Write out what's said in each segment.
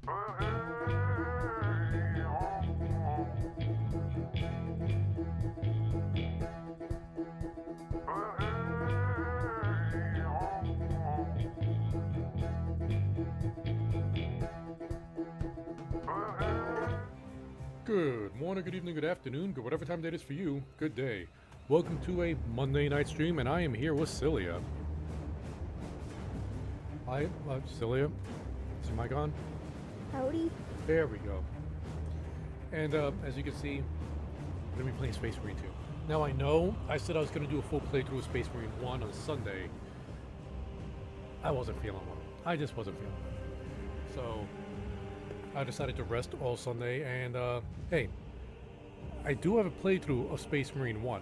Good morning, good evening, good afternoon, good whatever time that is for you. Good day. Welcome to a Monday night stream, and I am here with Cyllya. Hi, Cyllya. Is your mic on? Howdy. There we go. And as you can see, I'm going to be playing Space Marine 2. Now I know I said I was going to do a full playthrough of Space Marine 1 on Sunday. I wasn't feeling well. I just wasn't feeling well. So I decided to rest all Sunday, and hey, I do have a playthrough of Space Marine 1.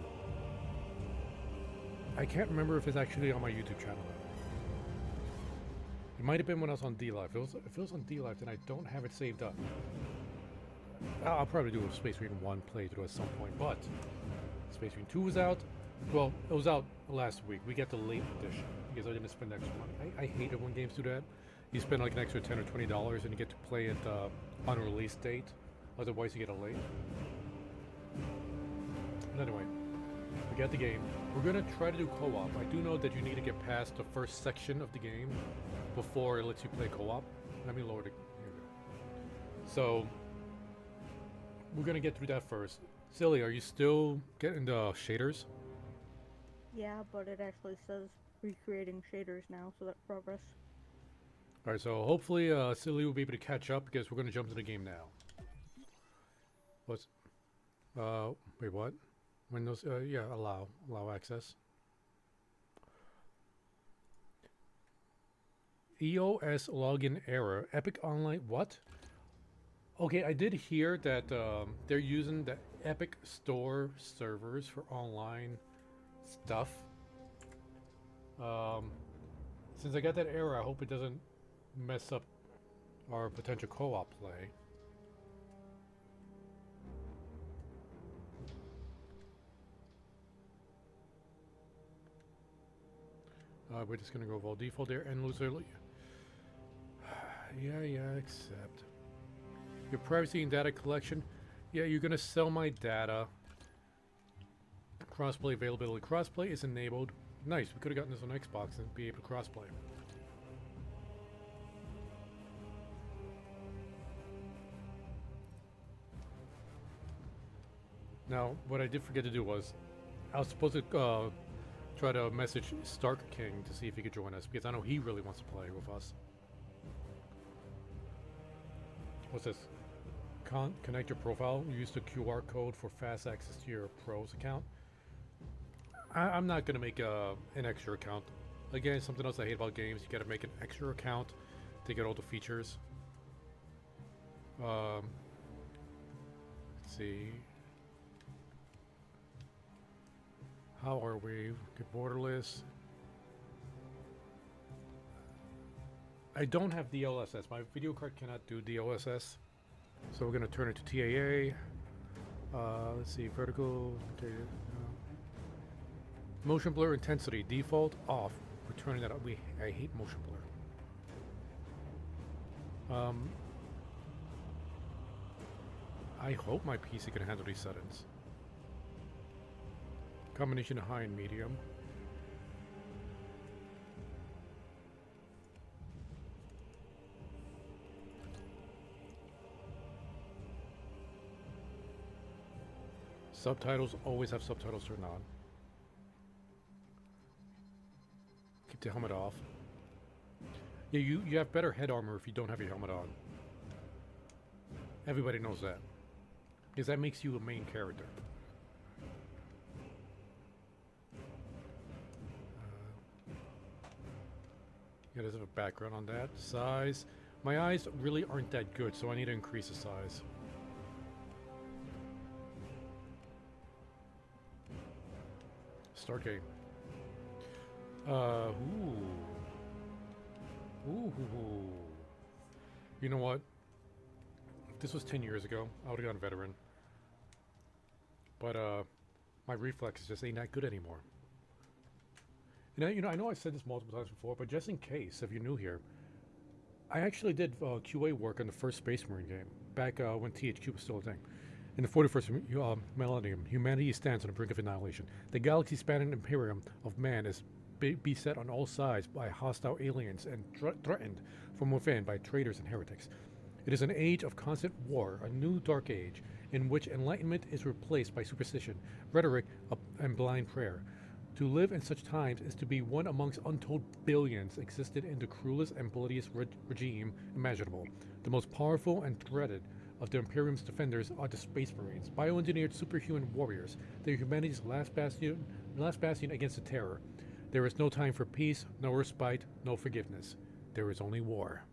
I can't remember if it's actually on my YouTube channel. It might have been when I was on D-Live. If it was on D-Live, then I don't have it saved up. I'll probably do a Space Marine 1 playthrough at some point, but Space Marine 2 was out. Well, it was out last week. We get the late edition because I didn't spend extra money. I hate it when games do that. You spend like an extra $10 or $20 and you get to play it on release date. Otherwise, you get a late. But anyway, we got the game. We're gonna try to do co-op. I do know that you need to get past the first section of the game before it lets you play co-op. Let me lower the. Here we go. So we're gonna get through that first. Cyllya, are you still getting the shaders? Yeah, but it actually says recreating shaders now, so that's progress. Alright, so hopefully Cyllya will be able to catch up because we're going to jump into the game now. What's... wait, what? Windows, yeah, allow access. EOS login error. Epic Online, what? Okay, I did hear that they're using the Epic Store servers for online stuff. Since I got that error, I hope it doesn't mess up our potential co-op play. We're just gonna go with default there and lose early. Yeah, accept. Your privacy and data collection. Yeah, you're gonna sell my data. Crossplay availability. Crossplay is enabled. Nice, we could have gotten this on Xbox and be able to crossplay. Now, what I did forget to do was, I was supposed to try to message Stark King to see if he could join us, because I know he really wants to play with us. What's this? Connect your profile. Use the QR code for fast access to your pros account. I'm not going to make an extra account. Again, something else I hate about games, you got to make an extra account to get all the features. Let's see. How are we? Get borderless. I don't have DLSS. My video card cannot do DLSS. So we're going to turn it to TAA. Let's see. Vertical. Okay, motion blur intensity. Default off. We're turning that up. I hate motion blur. I hope my PC can handle these settings. Combination of high and medium. Subtitles, always have subtitles turned on. Keep the helmet off. Yeah, you have better head armor if you don't have your helmet on. Everybody knows that. Because that makes you a main character. Yeah, there's a background on that. Size. My eyes really aren't that good, so I need to increase the size. Start game. Ooh. You know what? If this was 10 years ago, I would have gone veteran. But, my reflexes just ain't that good anymore. You know, I know I've said this multiple times before, but just in case, if you're new here, I actually did QA work on the first Space Marine game back when THQ was still a thing. In the 41st millennium, humanity stands on the brink of annihilation. The galaxy-spanning imperium of man is beset on all sides by hostile aliens and threatened from within by traitors and heretics. It is an age of constant war, a new dark age, in which enlightenment is replaced by superstition, rhetoric, and blind prayer. To live in such times is to be one amongst untold billions existed in the cruelest and bloodiest regime imaginable. The most powerful and dreaded of the Imperium's defenders are the Space Marines, bioengineered superhuman warriors. They are humanity's last bastion against the terror. There is no time for peace, no respite, no forgiveness. There is only war.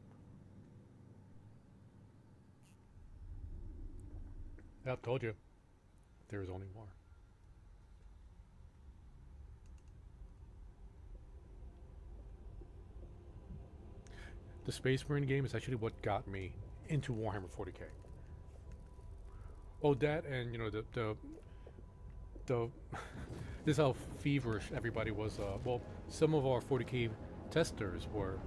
Yep, told you. There is only war. The Space Marine game is actually what got me into Warhammer 40k. Oh, that and you know the this is how feverish everybody was. Well, some of our 40k testers were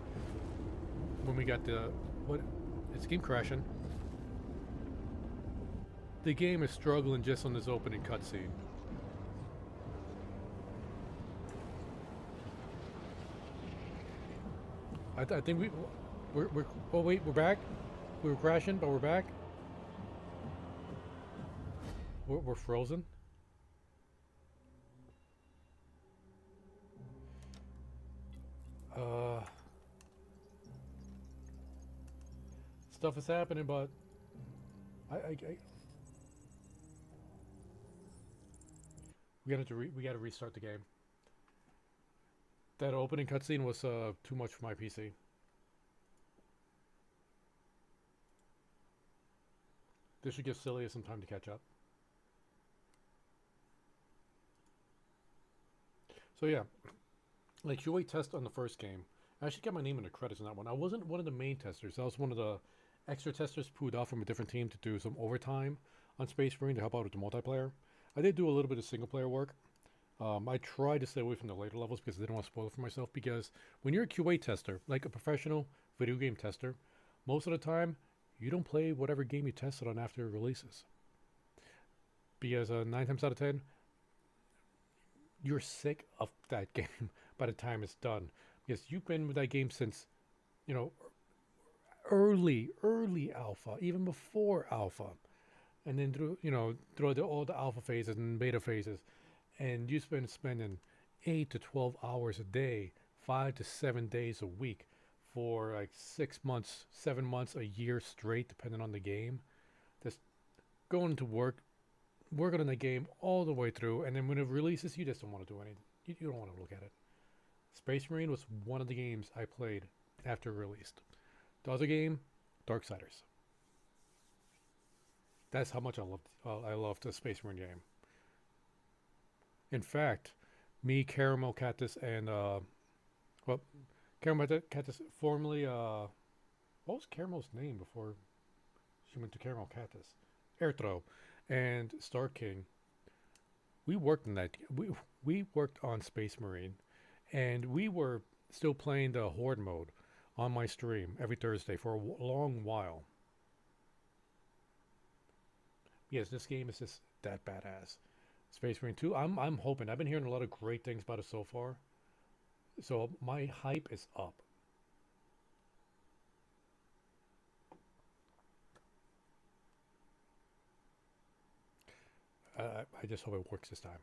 when we got the what? Is the game crashing? The game is struggling just on this opening cutscene. I think we're oh wait, we're back. We were crashing, but we're back. We're frozen. Stuff is happening, but I we gotta restart the game. That opening cutscene was too much for my PC. This should give Cyllya some time to catch up. So yeah, like QA test on the first game. I actually got my name in the credits on that one. I wasn't one of the main testers. I was one of the extra testers pulled off from a different team to do some overtime on Space Marine to help out with the multiplayer. I did do a little bit of single player work. I tried to stay away from the later levels because I didn't want to spoil it for myself. Because when you're a QA tester, like a professional video game tester, most of the time you don't play whatever game you tested on after it releases. Because 9 times out of 10, you're sick of that game by the time it's done. Because you've been with that game since, you know, early alpha, even before alpha. And then through all the alpha phases and beta phases. And you've been spending 8 to 12 hours a day, 5 to 7 days a week for like 6 months, 7 months, a year straight, depending on the game. Just going to work, working on the game all the way through, and then when it releases, you just don't want to do anything. You don't want to look at it. Space Marine was one of the games I played after it released. The other game, Darksiders. That's how much I loved the Space Marine game. In fact, me, Caramel Cactus, and Caramel Cactus formerly what was Caramel's name before she went to Caramel Cactus? Airthrow and Star King. We worked on that. We worked on Space Marine, and we were still playing the Horde mode on my stream every Thursday for a long while. Yes, this game is just that badass. Space Marine 2, I'm hoping. I've been hearing a lot of great things about it so far. So my hype is up. I just hope it works this time.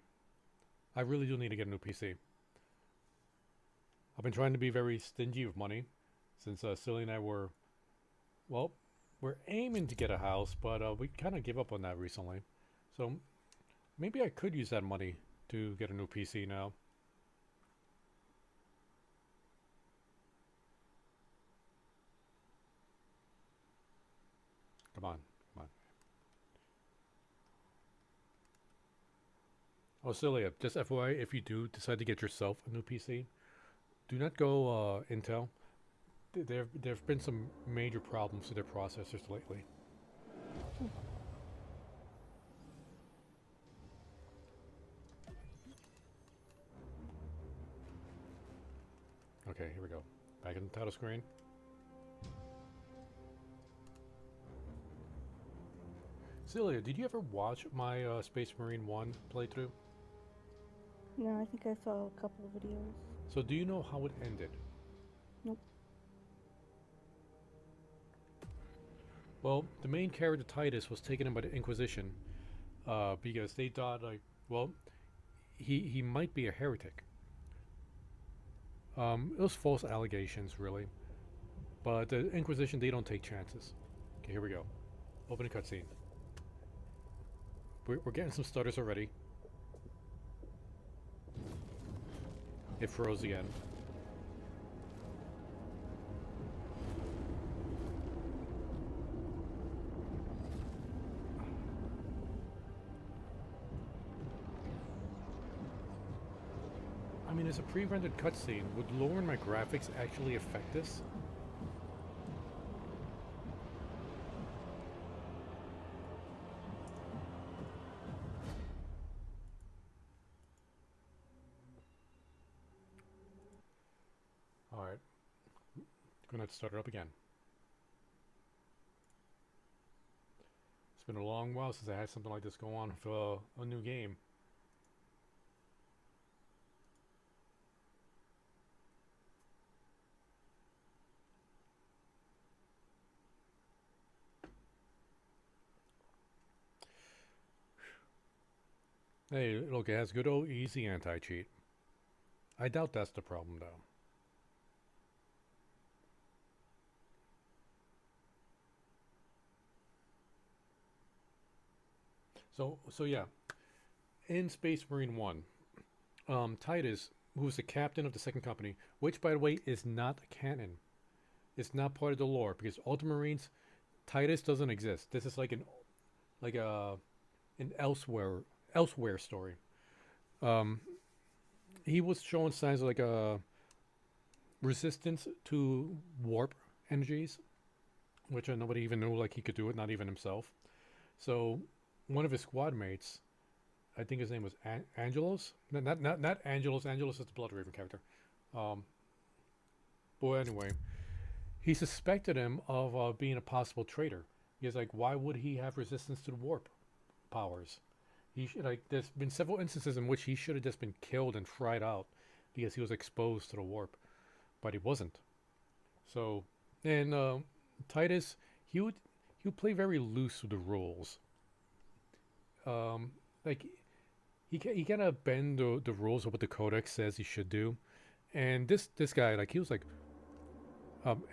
I really do need to get a new PC. I've been trying to be very stingy with money since Cyllya and I were, well, we're aiming to get a house, but we kind of gave up on that recently. So maybe I could use that money to get a new PC now. Come on, come on. Oh, Cyllya, just FYI, if you do decide to get yourself a new PC, do not go Intel. There have been some major problems with their processors lately. Okay, here we go. Back in the title screen. Cyllya, did you ever watch my Space Marine 1 playthrough? No, I think I saw a couple of videos. So do you know how it ended? Nope. Well, the main character Titus was taken in by the Inquisition because they thought like, well, he might be a heretic. It was false allegations, really, but the Inquisition, they don't take chances. Okay, here we go. Open a cutscene. We're getting some stutters already. It froze again. I mean, as a pre-rendered cutscene, would lowering my graphics actually affect this? Alright. Gonna have to start it up again. It's been a long while since I had something like this go on for a new game. Hey, look, it has good old easy anti-cheat. I doubt that's the problem, though. So yeah, in Space Marine 1, Titus, who was the captain of the second company, which, by the way, is not canon. It's not part of the lore, because Ultramarines, Titus doesn't exist. This is like an elsewhere story. Um, he was showing signs of like a resistance to warp energies, which nobody even knew like he could do it, not even himself. So one of his squad mates, I think his name was Angelos. Not Angelos. Angelos is the Blood Raven character. But anyway, he suspected him of being a possible traitor. He's like, why would he have resistance to the warp powers? He should, like, there's been several instances in which he should have just been killed and fried out because he was exposed to the warp, but he wasn't. So, and Titus, he would play very loose with the rules. Like he kind of bend the rules of what the Codex says he should do, and this guy, like, he was like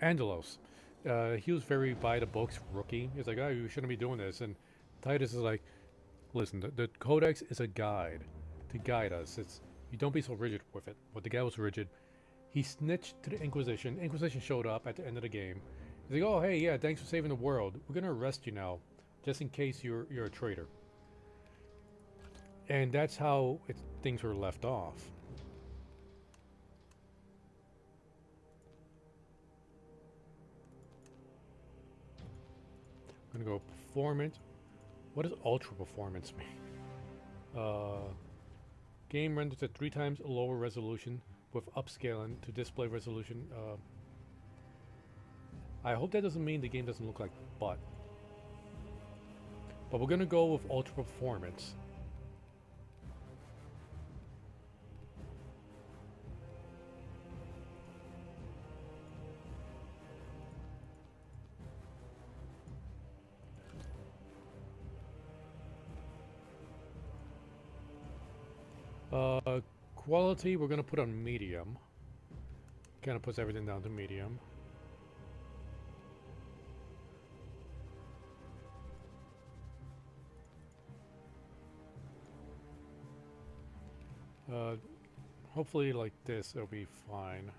Angelos. He was very by the books rookie. He's like, oh, you shouldn't be doing this, and Titus is like, listen, the Codex is a guide to guide us. You don't be so rigid with it. But the guy was rigid. He snitched to the Inquisition. Inquisition showed up at the end of the game. He's like, oh, hey, yeah, thanks for saving the world. We're gonna arrest you now, just in case you're a traitor. And that's how things were left off. I'm gonna go performance. What does ultra performance mean? Game renders at 3 times a lower resolution with upscaling to display resolution. I hope that doesn't mean the game doesn't look like butt. But we're gonna go with ultra performance. Quality, we're gonna put on medium. Kind of puts everything down to medium. Hopefully like this, it'll be fine.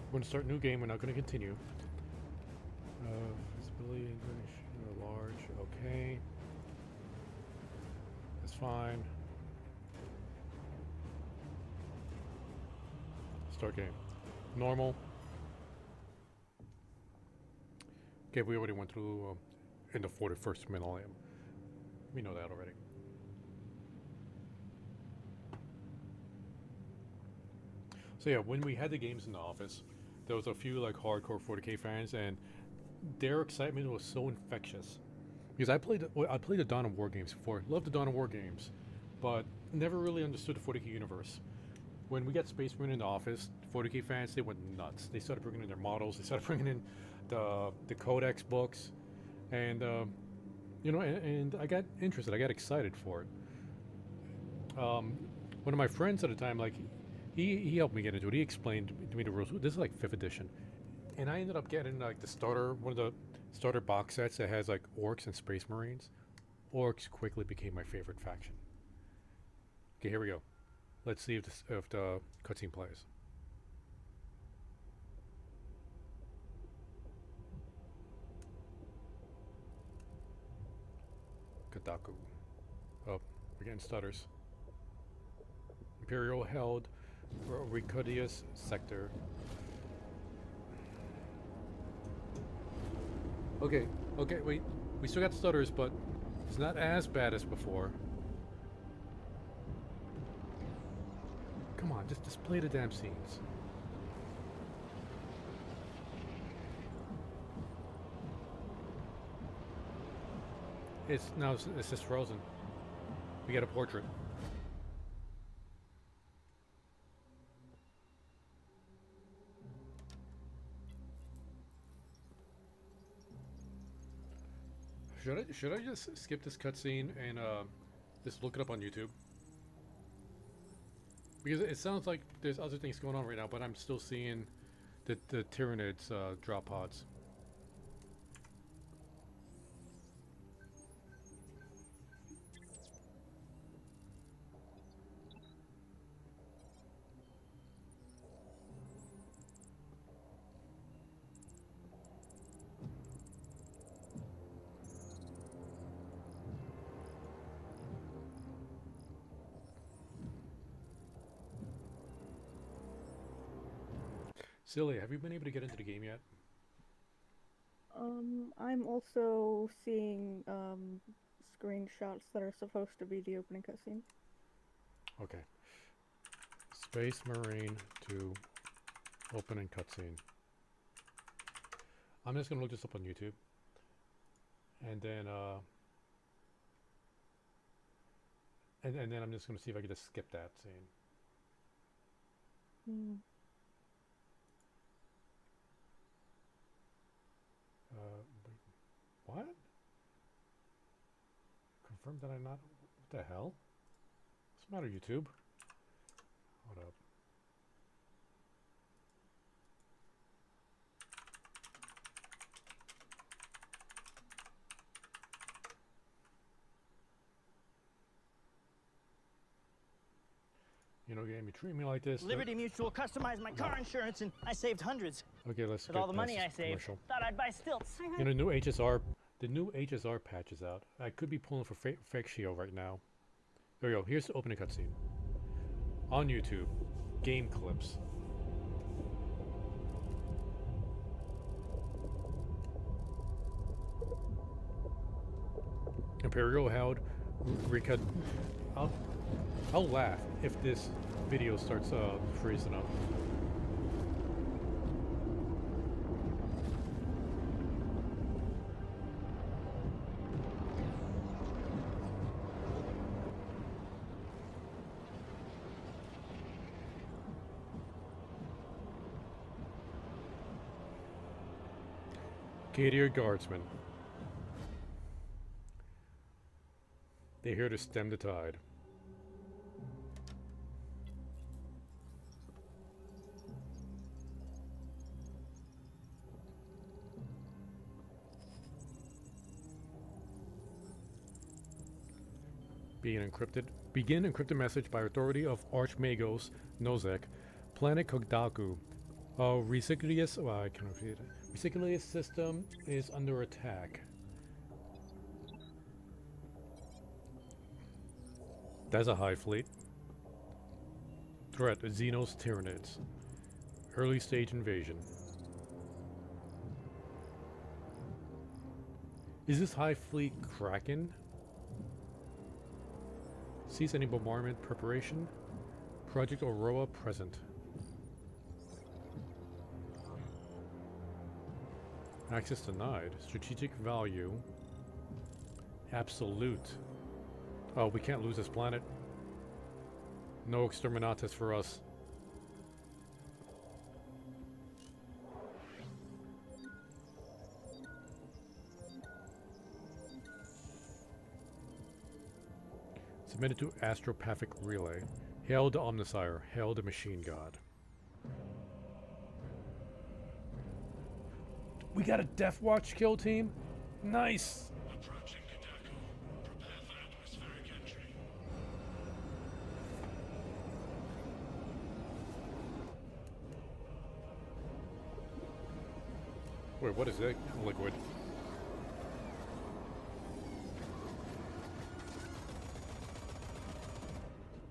We're going to start a new game. We're not going to continue. Visibility, English, large. Okay. That's fine. Start game. Normal. Okay, we already went through in the 41st millennium. We know that already. So yeah, when we had the games in the office, there was a few like hardcore 40k fans, and their excitement was so infectious. Because I played the Dawn of War games before, loved the Dawn of War games, but never really understood the 40k universe. When we got Space Marine in the office, 40k fans they went nuts. They started bringing in their models. They started bringing in the Codex books, and and I got interested. I got excited for it. One of my friends at the time, like, he helped me get into it. He explained to me the rules. This is like 5th edition, and I ended up getting like one of the starter box sets that has like orcs and space marines. Orcs quickly became my favorite faction. Okay, here we go. Let's see if the cutscene plays. Kadaku. Oh, we're getting stutters. Imperial held Ricudius sector. Okay, wait. We still got stutters, but it's not as bad as before. Come on, just play the damn scenes. It's just frozen. We got a portrait. Should I just skip this cutscene and just look it up on YouTube? Because it sounds like there's other things going on right now, but I'm still seeing the Tyranids drop pods. Cyllya, have you been able to get into the game yet? I'm also seeing screenshots that are supposed to be the opening cutscene. Okay. Space Marine 2 opening cutscene. I'm just gonna look this up on YouTube. And then and then I'm just gonna see if I can just skip that scene. What? Confirm that I'm not. What the hell? What's the matter, YouTube? Hold up. You know, game, you treat me like this. Liberty Mutual customized my car insurance and I saved hundreds. Okay, let's With get all the money I past this saved, commercial. thought I'd buy stilts. You know, the new HSR patch is out. I could be pulling for fake Shield right now. There we go. Here's the opening cutscene. On YouTube, game clips. Imperial held recut. I'll laugh if this video starts freezing up. Gator Guardsmen. They're here to stem the tide. Begin encrypted message by authority of Archmagos Nozek, planet Kogdaku. Recyclius, I can't repeat it. Recyclius system is under attack. That's a high fleet. Threat: Xenos Tyranids. Early stage invasion. Is this high fleet Kraken? Cease any bombardment preparation. Project Aurora present. Access denied. Strategic value. Absolute. Oh, we can't lose this planet. No exterminatus for us. Submitted to Astropathic Relay. Hail the Omnisire. Hail the Machine God. We got a Death Watch kill team? Nice! Approaching Kadako. Prepare for atmospheric entry. Wait, what is that liquid?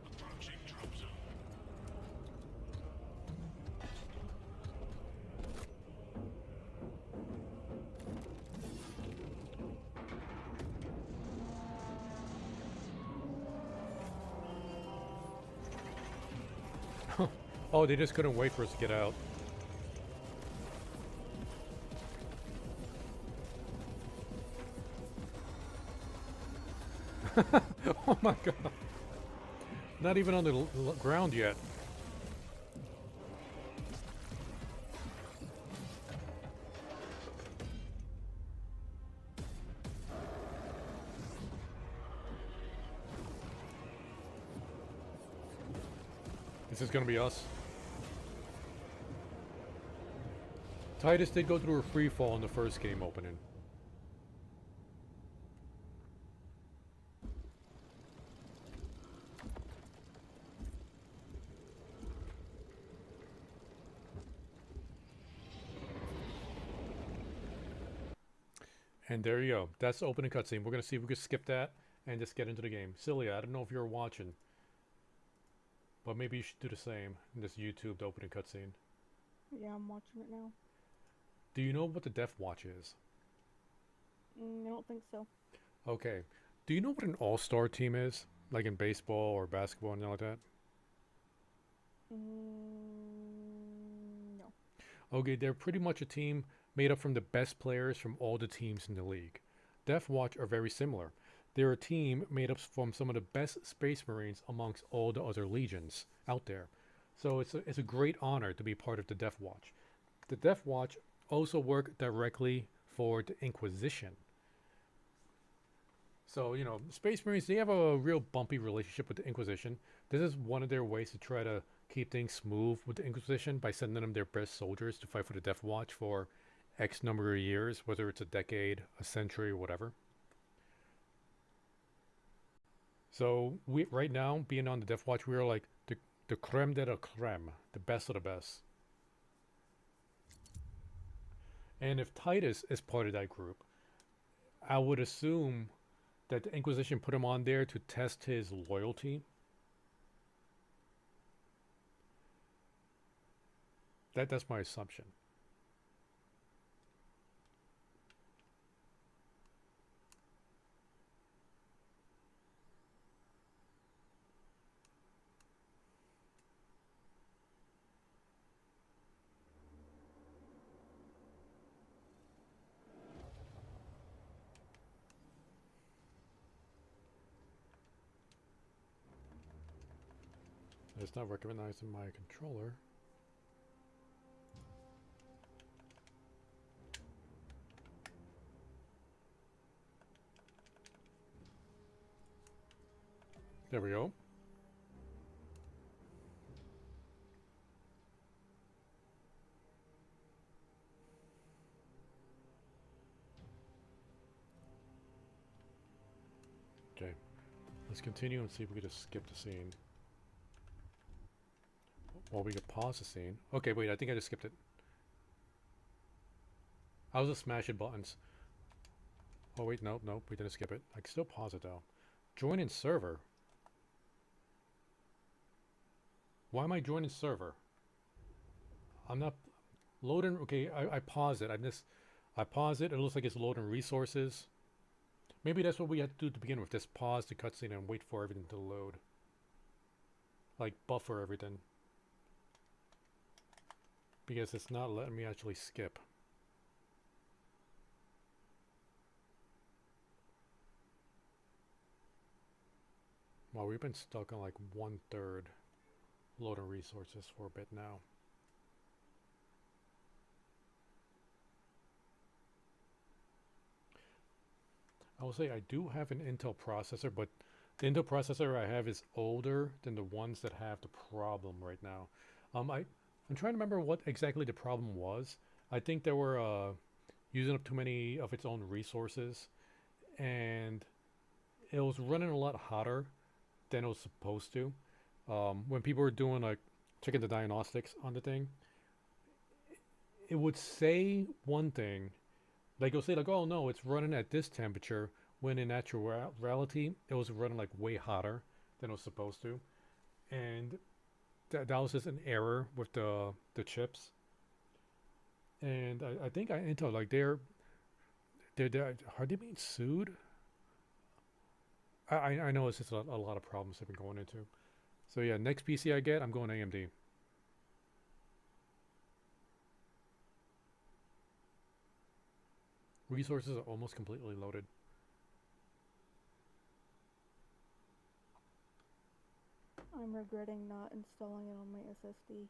Approaching drop zone. Oh, they just couldn't wait for us to get out. Oh my god. Not even on the ground yet. This is gonna be us. Titus did go through a free fall in the first game opening. And there you go. That's the opening cutscene. We're gonna see if we can skip that and just get into the game. Cyllya, I don't know if you're watching, but maybe you should do the same in this YouTube opening cutscene. Yeah, I'm watching it now. Do you know what the Death Watch is? I don't think so. Okay. Do you know what an all-star team is? Like in baseball or basketball and like that? No. Okay, they're pretty much a team made up from the best players from all the teams in the league. Death Watch are very similar. They're a team made up from some of the best Space Marines amongst all the other legions out there. So it's a great honor to be part of the Death Watch. The Death Watch also work directly for the Inquisition. So, you know, Space Marines, they have a real bumpy relationship with the Inquisition. This is one of their ways to try to keep things smooth with the Inquisition by sending them their best soldiers to fight for the Death Watch for X number of years, whether it's a decade, a century, or whatever. So, right now, being on the Death Watch, we are like the creme de la creme, the best of the best. And if Titus is part of that group, I would assume that the Inquisition put him on there to test his loyalty. That's my assumption. It's not recognized in my controller. There we go. Okay. Let's continue and see if we can just skip the scene. Well, we could pause the scene. Okay, wait, I think I just skipped it. I was just smashing buttons. Oh, wait, nope, we didn't skip it. I can still pause it, though. Join in server. Why am I joining server? I'm not loading. Okay, I pause it. I pause it. It looks like it's loading resources. Maybe that's what we had to do to begin with. Just pause the cutscene and wait for everything to load. Like buffer everything. Because it's not letting me actually skip. Well, we've been stuck on like 1/3 load of resources for a bit now. I will say I do have an Intel processor, but the Intel processor I have is older than the ones that have the problem right now. I'm trying to remember what exactly the problem was. I think they were using up too many of its own resources, and it was running a lot hotter than it was supposed to. When people were doing like checking the diagnostics on the thing, it would say one thing, like it'll say like, "Oh no, it's running at this temperature," when in actual reality, it was running like way hotter than it was supposed to, and that was just an error with the chips. And I think Intel like they're are they being sued? I know it's just a lot of problems they've been going into. So yeah, next PC I get, I'm going AMD. Resources are almost completely loaded. I'm regretting not installing it on my SSD.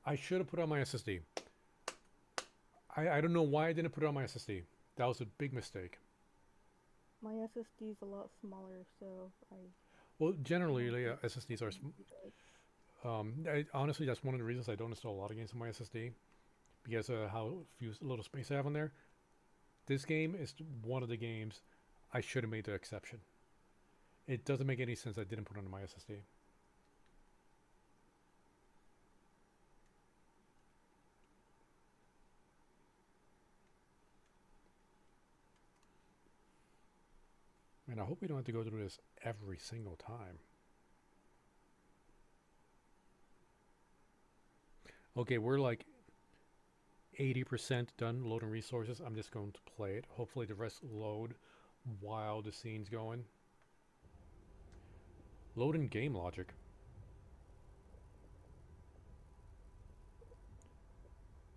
I should have put it on my SSD. I don't know why I didn't put it on my SSD. That was a big mistake. My SSD is a lot smaller, so Well, generally, SSDs are. Honestly, that's one of the reasons I don't install a lot of games on my SSD, because of how few little space I have on there. This game is one of the games I should have made the exception. It doesn't make any sense I didn't put it on my SSD. And I hope we don't have to go through this every single time. Okay, we're like 80% done loading resources. I'm just going to play it. Hopefully the rest load while the scene's going. Loading game logic.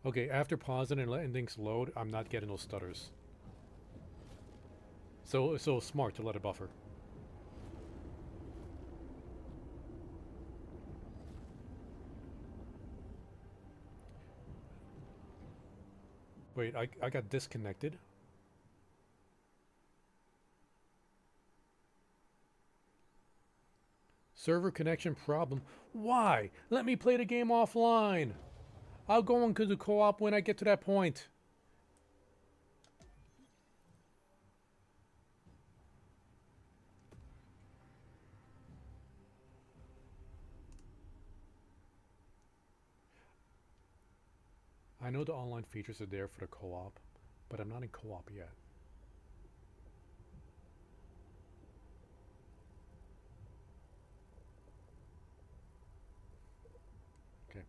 Okay, after pausing and letting things load, I'm not getting those stutters. So smart to let it buffer. Wait, I got disconnected. Server connection problem. Why? Let me play the game offline. I'll go on to the co-op when I get to that point. I know the online features are there for the co-op, but I'm not in co-op yet. Okay,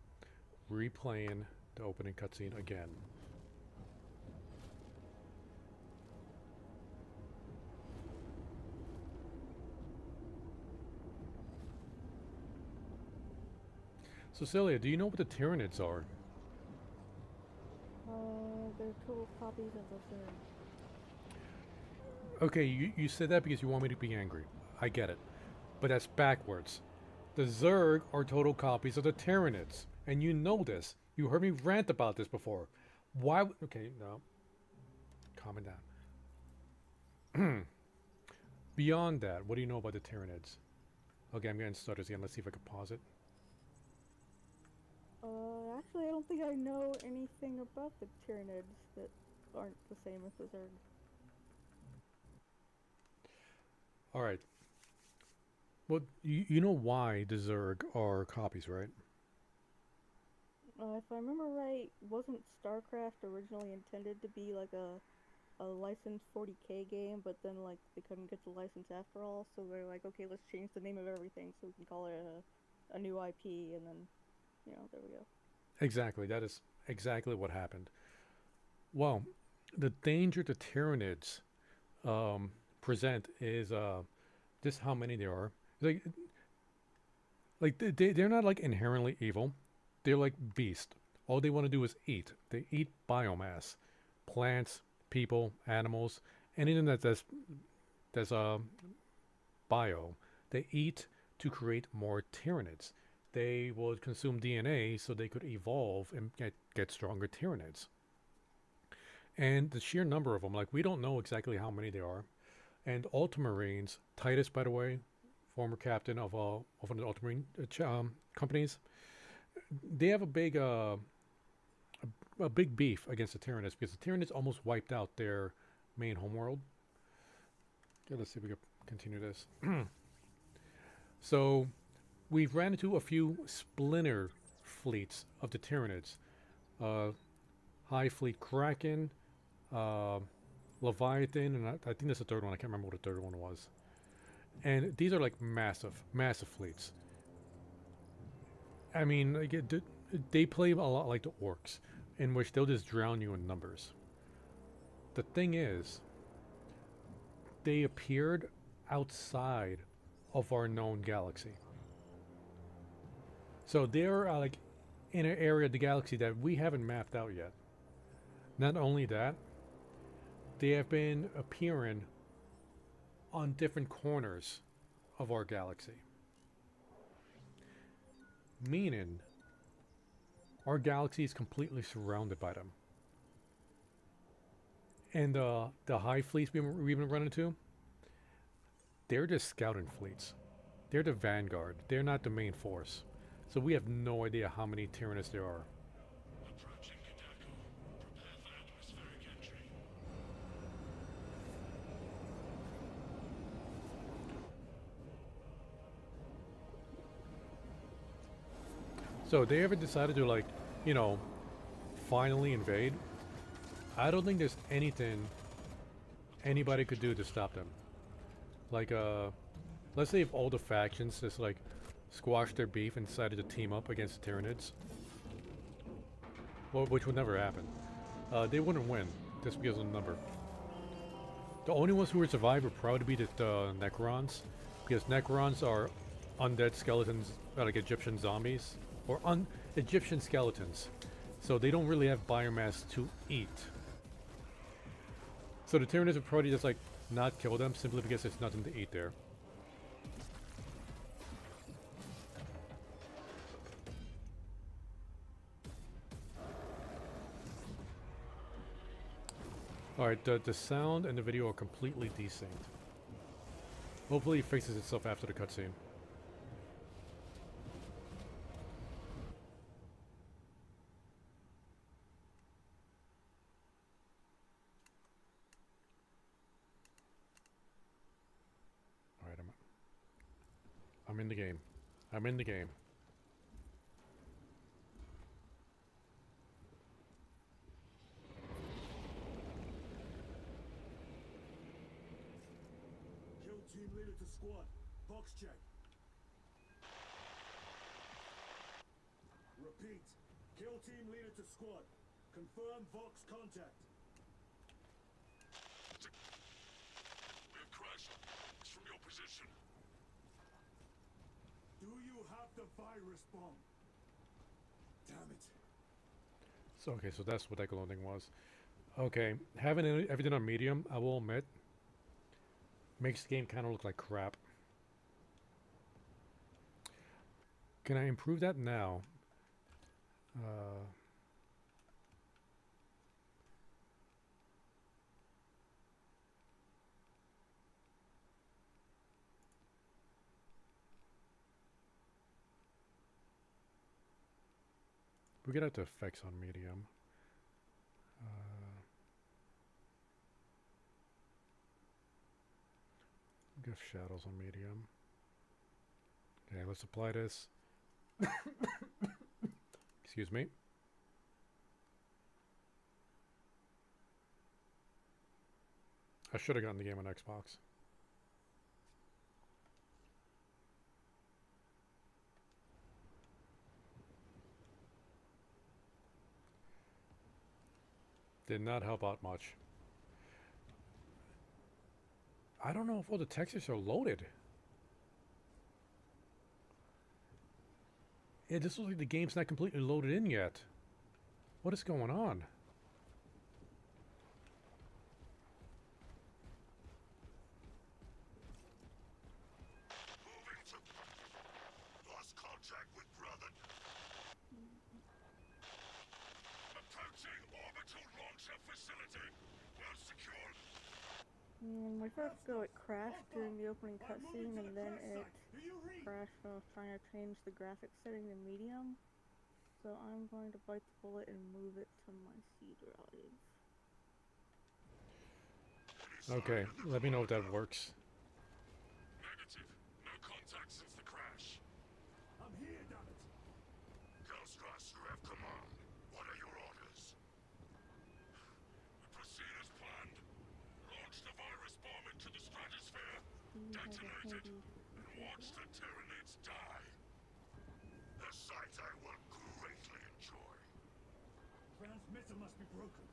replaying the opening cutscene again. So Cyllya, do you know what the Tyranids are? they're total copies of the third. Okay, you said that because you want me to be angry. I get it. But that's backwards. The Zerg are total copies of the Tyranids. And you know this. You heard me rant about this before. Why okay, no. Calm it down. Beyond that, what do you know about the Tyranids? Okay, I'm getting stutters again. Let's see if I can pause it. Actually, I don't think I know anything about the Tyranids that aren't the same as the Zerg. Alright. Well, you know why the Zerg are copies, right? If I remember right, wasn't StarCraft originally intended to be like a licensed 40K game, but then like they couldn't get the license after all, so they're like, okay, let's change the name of everything so we can call it a new IP, and then, you know, there we go. Exactly. That is exactly what happened. Well, the danger the Tyranids present is just how many there are. They're not like inherently evil. They're like beasts. All they want to do is eat. They eat biomass, plants, people, animals, anything that's bio. They eat to create more Tyranids. They would consume DNA so they could evolve and get stronger Tyranids. And the sheer number of them, like, we don't know exactly how many there are. And Ultramarines, Titus, by the way, former captain of one of the Ultramarine companies, they have a big beef against the Tyranids because the Tyranids almost wiped out their main homeworld. Okay, let's see if we can continue this. So we've ran into a few splinter fleets of the Tyranids. High Fleet Kraken, Leviathan, and I think that's the third one. I can't remember what the third one was. And these are like massive fleets. I mean, like they play a lot like the orcs, in which they'll just drown you in numbers. The thing is, they appeared outside of our known galaxy. So they're like in an area of the galaxy that we haven't mapped out yet. Not only that, they have been appearing on different corners of our galaxy. Meaning, our galaxy is completely surrounded by them. And the high fleets we've been running into, they're just scouting fleets. They're the vanguard. They're not the main force. So we have no idea how many Tyranids there are. Approaching Kadaku. Prepare for atmospheric entry. So they ever decided to, like, you know, finally invade? I don't think there's anything anybody could do to stop them. Like, let's say if all the factions just, like, squashed their beef and decided to team up against the Tyranids. Well, which would never happen. They wouldn't win, just because of the number. The only ones who would survive would probably be the Necrons, because Necrons are undead skeletons, like Egyptian zombies, or Egyptian skeletons. So they don't really have biomass to eat. So the Tyranids would probably just, like, not kill them simply because there's nothing to eat there. Alright, the sound and the video are completely desynced. Hopefully it fixes itself after the cutscene. Alright, I'm in the game. I'm in the game. Team leader to squad. Box check. Repeat. Kill team leader to squad. Confirm Vox contact. We have crashed. It's from your position. Do you have the virus bomb? Damn it. So, okay, so that's what that glowing thing was. Okay, having everything on medium, I will admit, makes the game kind of look like crap. Can I improve that now? We get out the effects on medium. Give shadows on medium. Okay, let's apply this. Excuse me. I should have gotten the game on Xbox. Did not help out much. I don't know if all the textures are loaded. Yeah, this looks like the game's not completely loaded in yet. What is going on? contact with brother. Approaching orbital launcher facility. Well secured. And my first go, it crashed during the opening cutscene, and then it Do you read? crashed when I was trying to change the graphics setting to medium. So I'm going to bite the bullet and move it to my C drive. Okay, let me know if that works. Negative. No contact since the crash. I'm here, damn it. Ghostrust, you have command. What are your orders? Proceed as planned. Launch the virus bomb into the stratosphere. C has a Detonate it. handy And watch the Tyranids die. A sight I will greatly enjoy. Transmitter must be broken.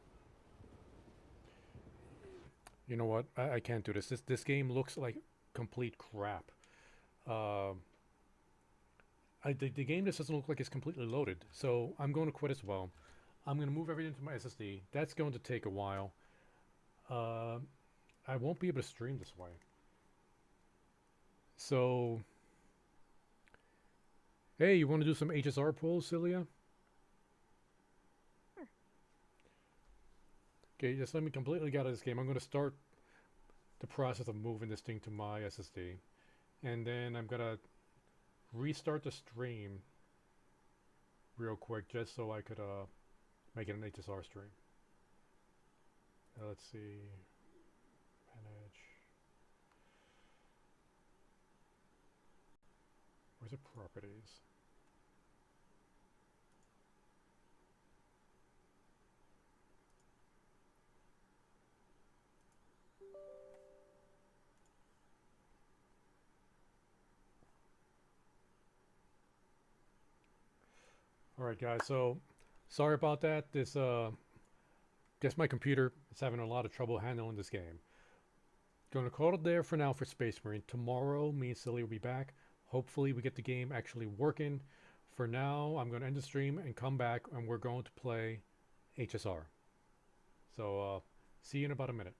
You know what? I can't do this. This game looks like complete crap. The game just doesn't look like it's completely loaded. So I'm going to quit as well. I'm going to move everything to my SSD. That's going to take a while. I won't be able to stream this way. So, hey, you want to do some HSR polls, Cyllya? Sure. Okay, just let me completely get out of this game. I'm going to start the process of moving this thing to my SSD. And then I'm going to restart the stream real quick just so I could make it an HSR stream. Let's see. Manage. Where's the properties? Alright guys, so sorry about that. This guess my computer is having a lot of trouble handling this game. Gonna call it there for now for Space Marine. Tomorrow me and Cyllya will be back. Hopefully we get the game actually working. For now, I'm gonna end the stream and come back and we're going to play HSR. So see you in about a minute.